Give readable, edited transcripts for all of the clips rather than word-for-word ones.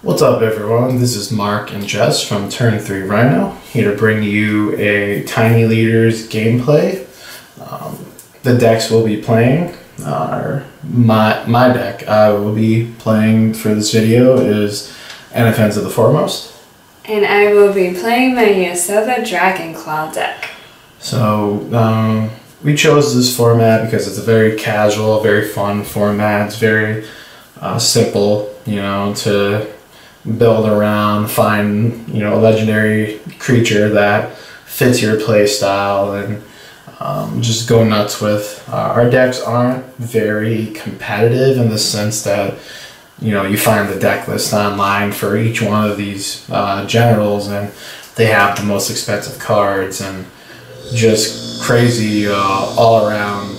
What's up everyone, this is Mark and Jess from Turn 3 Rhino, here to bring you a Tiny Leaders gameplay. The decks we'll be playing are, my deck I will be playing for this video is Anafenza the Foremost. And I will be playing my Yasova Dragonclaw deck. So we chose this format because it's a very casual, very fun format. It's very simple, you know, to build around, find, you know, a legendary creature that fits your play style and just go nuts with. Our decks aren't very competitive in the sense that, you know, you find the deck list online for each one of these generals and they have the most expensive cards and just crazy all around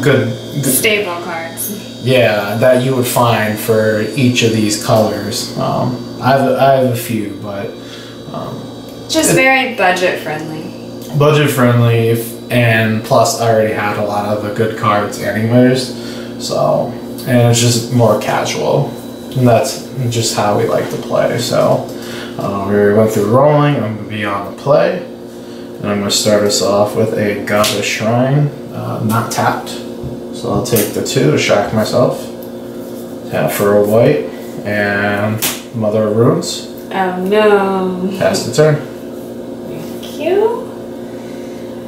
good stable cards. Yeah, that you would find for each of these colors. I have a few, but just very budget friendly. Budget friendly, and plus I already had a lot of the good cards anyways. So, and it's just more casual, and that's just how we like to play. So we went through rolling. I'm gonna be on the play, and I'm gonna start us off with a Godless Shrine, not tapped. So I'll take the 2 to shock myself. Tap for a white and Mother of Runes. Oh no. Pass the turn. Thank you.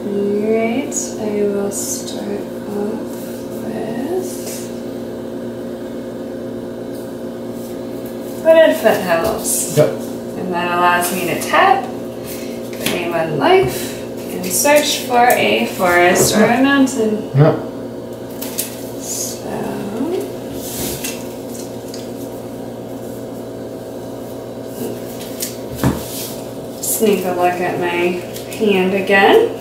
Alright, I will start off with Wooded Foothills. Yep. And that allows me to tap, pay 1 life, and search for a forest or a mountain. Yep. Sneak a look at my hand again.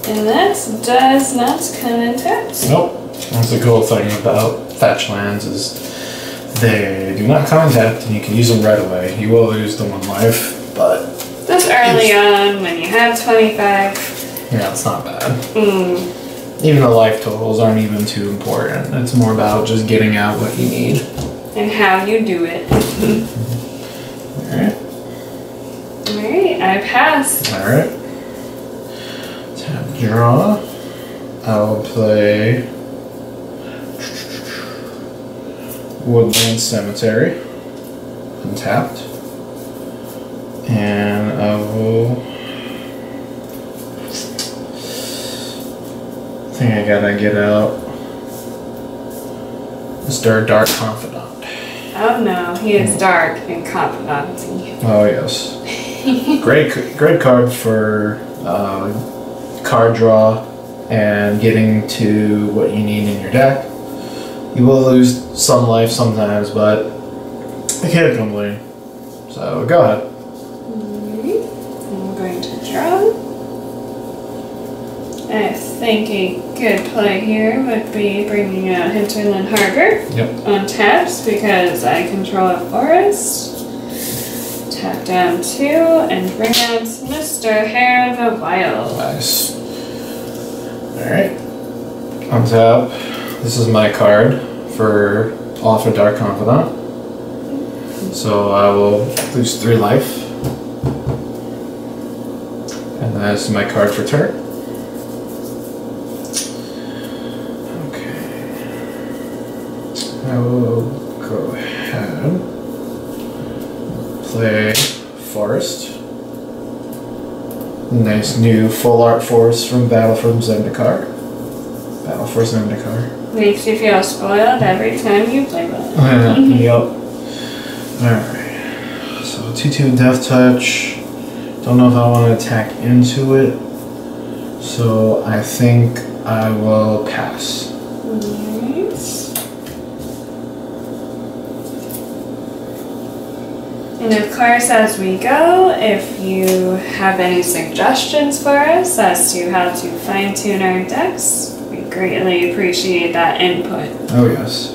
And that does not come in tapped. Nope. That's the cool thing about fetch lands is they do not come in tapped and you can use them right away. You will lose the 1 life, but this early on when you have 25. Yeah, it's not bad. Even the life totals aren't even too important. It's more about just getting out what you need. And how you do it. Alright. Alright, I pass. Alright. Tap draw. I'll play Woodland Cemetery. Untapped. And I will... I think I gotta get out Mr. Dark Confidant. Oh no, he is dark and confident. Oh yes. Great card for card draw and getting to what you need in your deck. You will lose some life sometimes, but I can't complain. So go ahead. I'm going to draw. I think a good play here would be bringing out Hinterland Harbor on taps because I control a forest. Tap down 2 and bring out Mr. Hair of the Wild. Nice. Alright. On tap, this is my card for Offer Dark Confidant. So I will lose 3 life. And that's my card for turn. I will go ahead, play Forest. Nice new full art forest from Battle for Zendikar. Battle for Zendikar. Makes you feel spoiled every time you play with it. Yep. Alright. So 2/2 Death Touch. Don't know if I want to attack into it. So I think I will pass. And of course, as we go, if you have any suggestions for us as to how to fine-tune our decks, we greatly appreciate that input. Oh yes.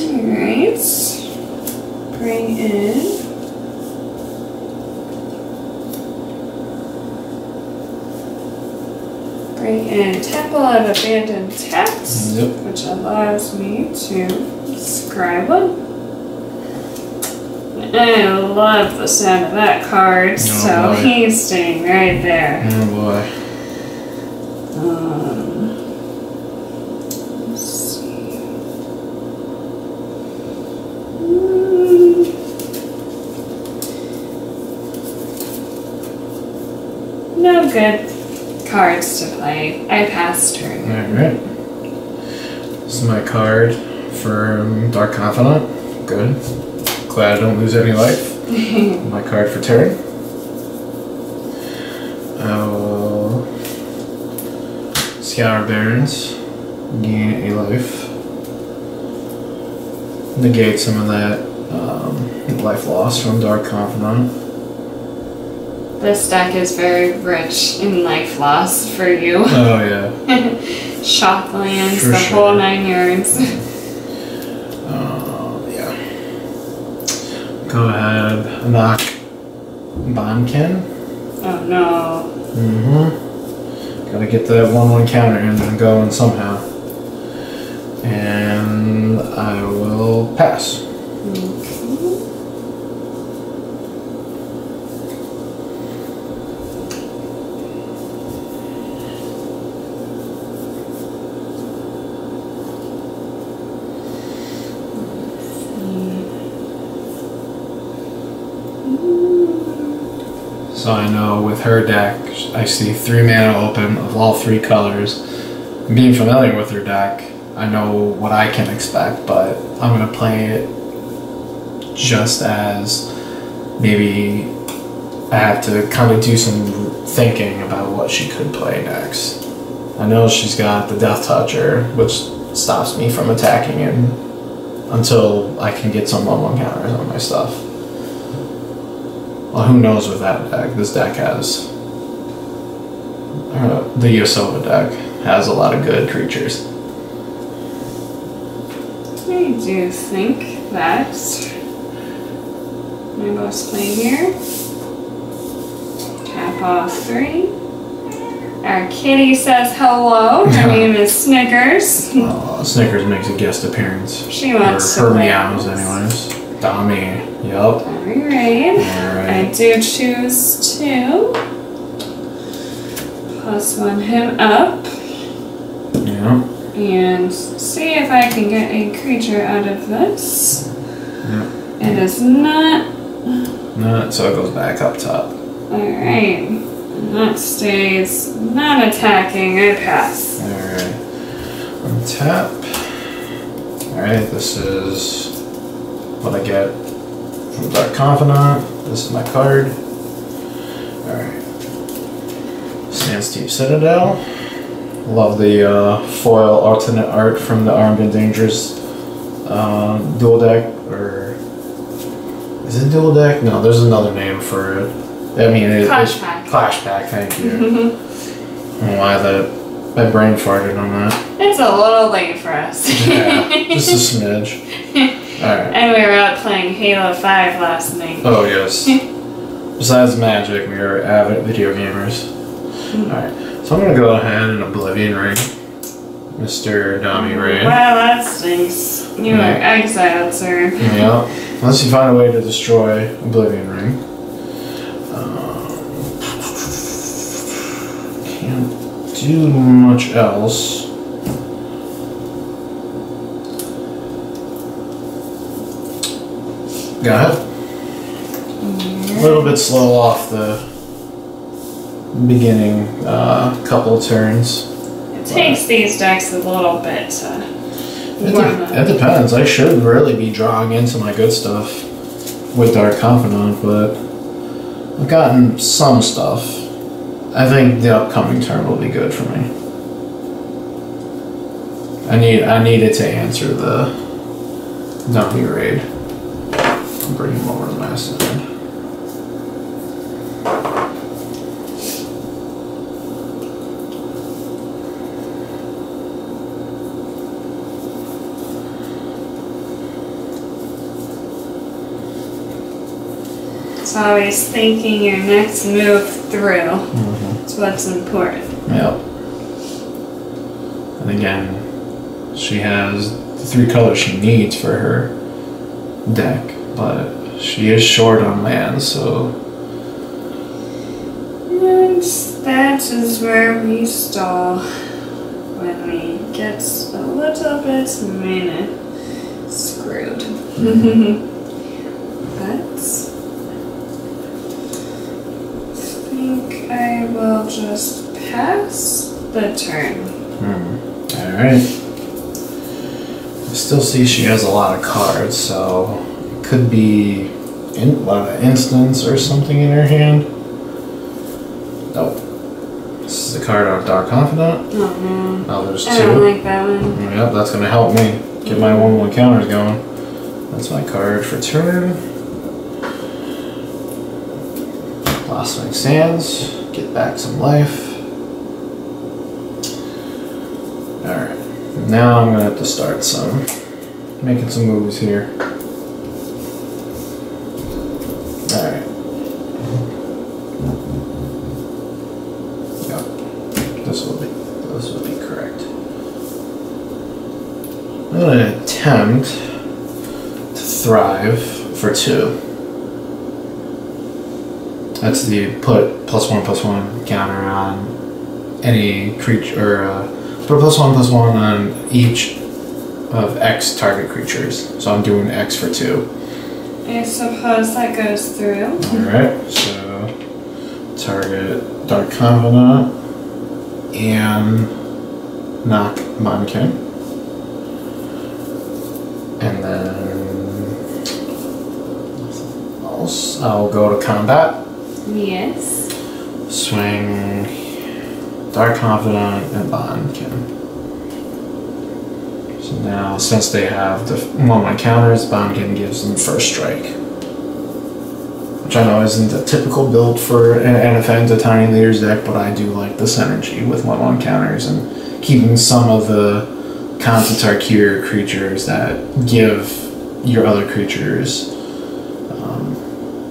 Alright. Bring in Bring in Temple of Abandoned Text, Yep. which allows me to scribe one. I love the sound of that card, so boy. he's staying right there. Oh boy. Let's see. No good cards to play. I passed turn. Alright. This is my card from Dark Confidant. Good. Glad I don't lose any life. My card for turn. I will Scour Barrens. Gain a life. Negate some of that life loss from Dark Confidant. This deck is very rich in life loss for you. Oh yeah. Shocklands, For the sure. whole 9 yards. Yeah. Go ahead. Knock Bonkin. Oh no. Mm-hmm. Gotta get that 1/1 counter in and going somehow. And I will pass. So I know with her deck, I see 3 mana open of all 3 colors. Being familiar with her deck, I know what I can expect, but I'm gonna play it just as maybe I have to kind of do some thinking about what she could play next. I know she's got the Death Toucher, which stops me from attacking it until I can get some 1/1 counters on my stuff. Well, who knows with that deck? This deck has the Yasova deck has a lot of good creatures. I do think that my boss play here. Tap off 3. Our kitty says hello. Her name is Snickers. Snickers makes a guest appearance. She wants to her play meows, us. anyways. Dummy. Yup. Alright. Alright. I do choose 2. +1 him up. Yeah. And see if I can get a creature out of this. Yeah. It is not. No, so it goes back up top. Alright. And that stays non-attacking. I pass. Alright. Untap. Alright, this is what I get from Dark Confidant. This is my card. Alright. Sands Deep Citadel. Love the foil alternate art from the Armed and Dangerous dual deck. Or is it dual deck? No, there's another name for it. I mean, Clash Pack. Clash Pack, thank you. I don't know why I brain farted on that. It's a little late for us. Yeah, just a smidge. Alright. And we were out playing Halo 5 last night. Oh, yes. Besides Magic, we are avid video gamers. Alright, so I'm gonna go ahead and Oblivion Ring. Mr. Dami Ray. Well, that stinks. You are exiled, sir. Yeah. Unless you find a way to destroy Oblivion Ring. Can't do much else. Go ahead. A little bit slow off the beginning couple of turns. It takes these decks a little bit to warm up. It depends. I should really be drawing into my good stuff with Dark Confidant, but I've gotten some stuff. I think the upcoming turn will be good for me. I needed to answer the Dumpy Raid. I'll bring him over to my side. It's always thinking your next move through. That's what's important. Yep. And again, she has the 3 colors she needs for her deck, but she is short on land, so. And that is where we stall when we get a little bit mana screwed. But I think I will just pass the turn. Alright. I still see she has a lot of cards, so it could be a lot of instants or something in her hand. Nope. This is the card on Dark Confidant. Oh no. Oh, there's 2. I don't like that one. Yep, that's going to help me get my 1/1 counters going. That's my card for turn. Blossoming Sands. Get back some life. Alright. Now I'm going to have to start making some moves here. Alright. Yep. This will be correct. I'm going to attempt to thrive for 2. That's the put +1/+1 counter on any creature, or put +1/+1 on each of X target creatures. So I'm doing X for 2. I suppose that goes through. Alright, so target Dark Confidant and knock Monkin. And then else I'll go to combat. Yes. Swing Dark Confidant and Bondkin. So now, since they have the 1/1 counters, Bondkin gives them first strike. Which I know isn't a typical build for an Anafenza Tiny Leaders deck, but I do like this energy with 1/1 counters and keeping some of the constant Tarkir creatures that give your other creatures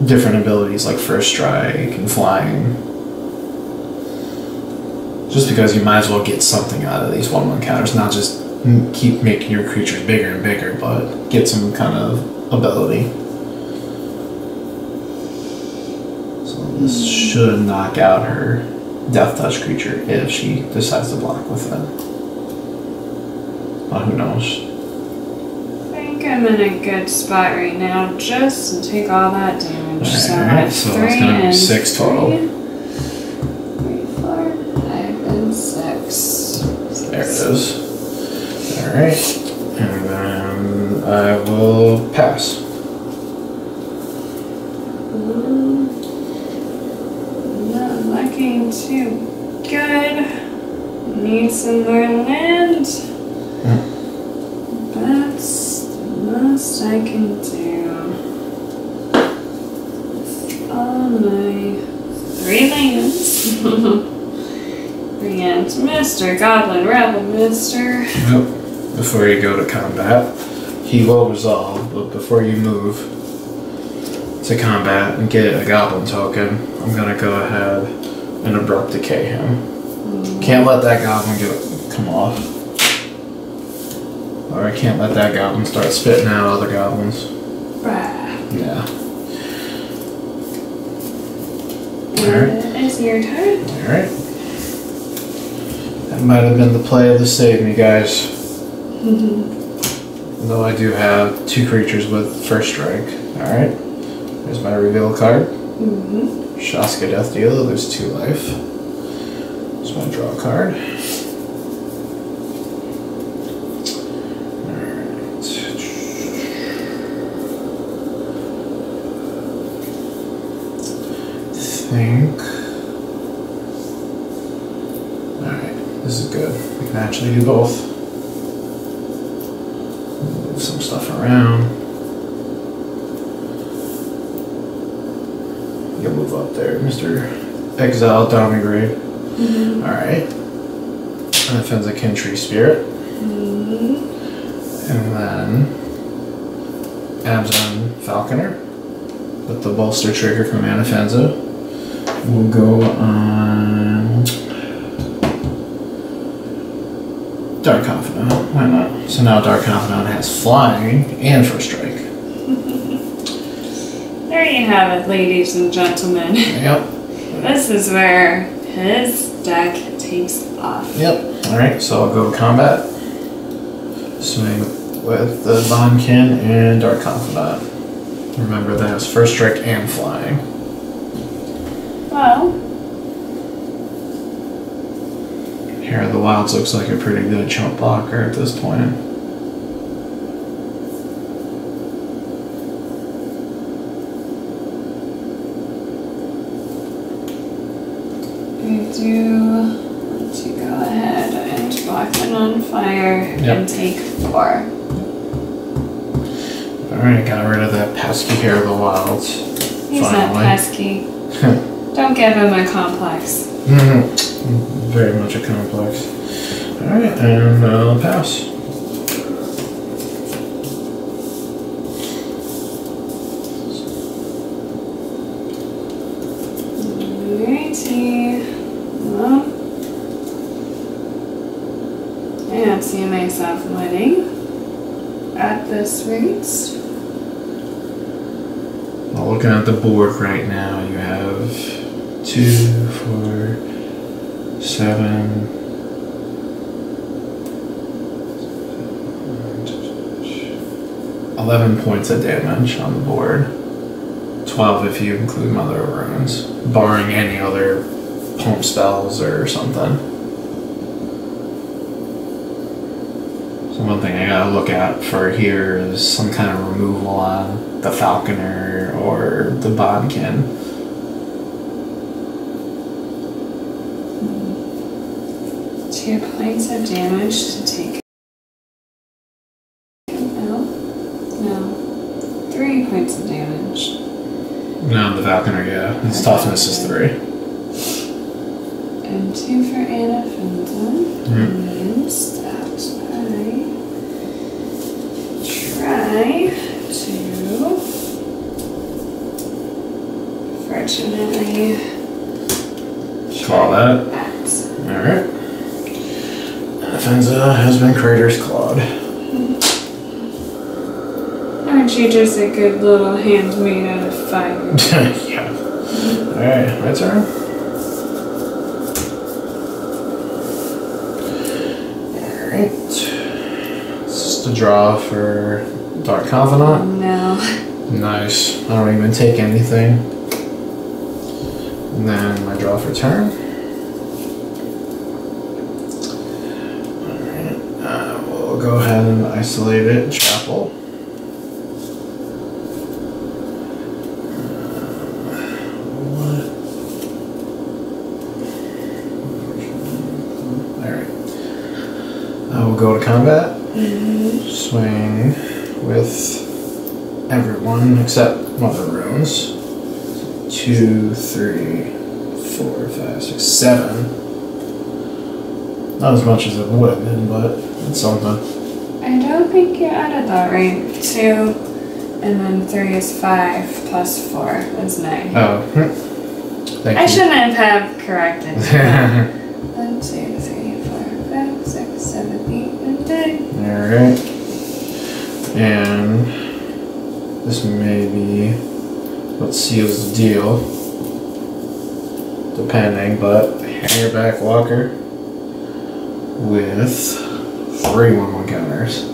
different abilities like first strike and flying. Just because you might as well get something out of these 1/1 counters, not just keep making your creatures bigger and bigger, but get some kind of ability. So this should knock out her Death Touch creature if she decides to block with it. But who knows? I think I'm in a good spot right now just to take all that damage. So Alright, so it's going to be 6 total. 3, 4, 5, and 6. There it is. Alright, and then I will pass. Not looking too good. Need some more land. That's the most I can do. All my 3 lands. Bring in Mr. Goblin Rebel Mister. Yep. Before you go to combat, he will resolve, but before you move to combat and get a Goblin token, I'm going to go ahead and Abrupt Decay him. Can't let that Goblin come off. Or I can't let that Goblin start spitting out other Goblins. Yeah. Alright. It's your turn. Alright. That might have been the play of the save me, guys. Though I do have 2 creatures with first strike. Alright. There's my reveal card. Shaska Death Dealer, there's 2 life. There's my draw card. Alright. Think. Alright, this is good. We can actually do both. Move some stuff around. You'll move up there, Mr. Exile Downgrade. Alright. Anafenza Kintree Spirit. And then Abzan Falconer with the bolster trigger from Anafenza. We'll go on Dark Confidant. Why not? So now Dark Confidant has flying and first strike. There you have it, ladies and gentlemen. Yep. This is where his deck takes off. Yep. Alright, so I'll go combat. Swing with the Bonkin and Dark Confidant. Remember that has first strike and flying. Well, Hair of the Wilds looks like a pretty good chump blocker at this point. we do want to go ahead and block them on fire and take 4. Alright, got rid of that pesky Hair of the Wilds. He's not pesky. Don't give him a complex. Very much a complex. Alright, and I'll pass. Alrighty. Well, I don't see myself winning at this rate. Well, looking at the board right now, you have 2, 4, 7, 11 points of damage on the board. 12 if you include Mother of Runes, barring any other pump spells or something. So one thing I gotta look at for here is some kind of removal on the Falconer or the Bodkin. 2 points of damage to take. No. 3 points of damage. No, the Falconer, yeah. Its toughness is 3. And 2 for Anafenza. Means that I try to, fortunately, Claw that. Alright. Anafenza has been Crater's clawed. Aren't you just a good little hand made out of fire? Yeah. Alright, my turn. Alright. It's just a draw for Dark Confidant. No. Nice. I don't even take anything. And then my draw for turn. Alright. We'll go ahead and isolate it. Chapel. I will go to combat. Swing with everyone except Mother Runes. 2, 3, 4, 5, 6, 7. Not as much as it would have been, but it's something. I don't think you added that right. 2, and then 3 is 5, plus 4 is 9. Oh, thank you. I shouldn't have corrected. 1, 2, 3, 4, 5, 6, 7, 8, and 9. Alright. And this may be what seals the deal. Depending, but Hangerback Walker with 3 1/1 counters.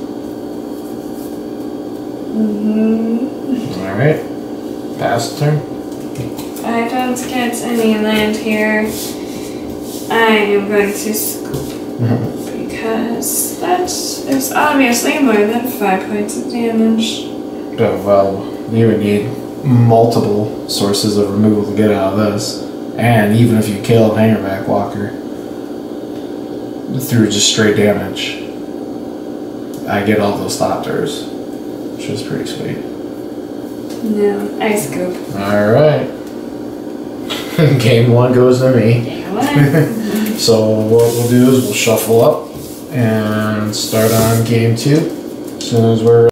Alright. Pass the turn. I don't get any land here. I am going to scoop. Because that is obviously more than 5 points of damage. Oh, well, you would need multiple sources of removal to get out of this. And even if you kill Hangerback Walker through just straight damage, I get all those Thopters, which is pretty sweet. No, I scoop. Alright. Game 1 goes to me. Game 1. So what we'll do is we'll shuffle up and start on game 2 as soon as we're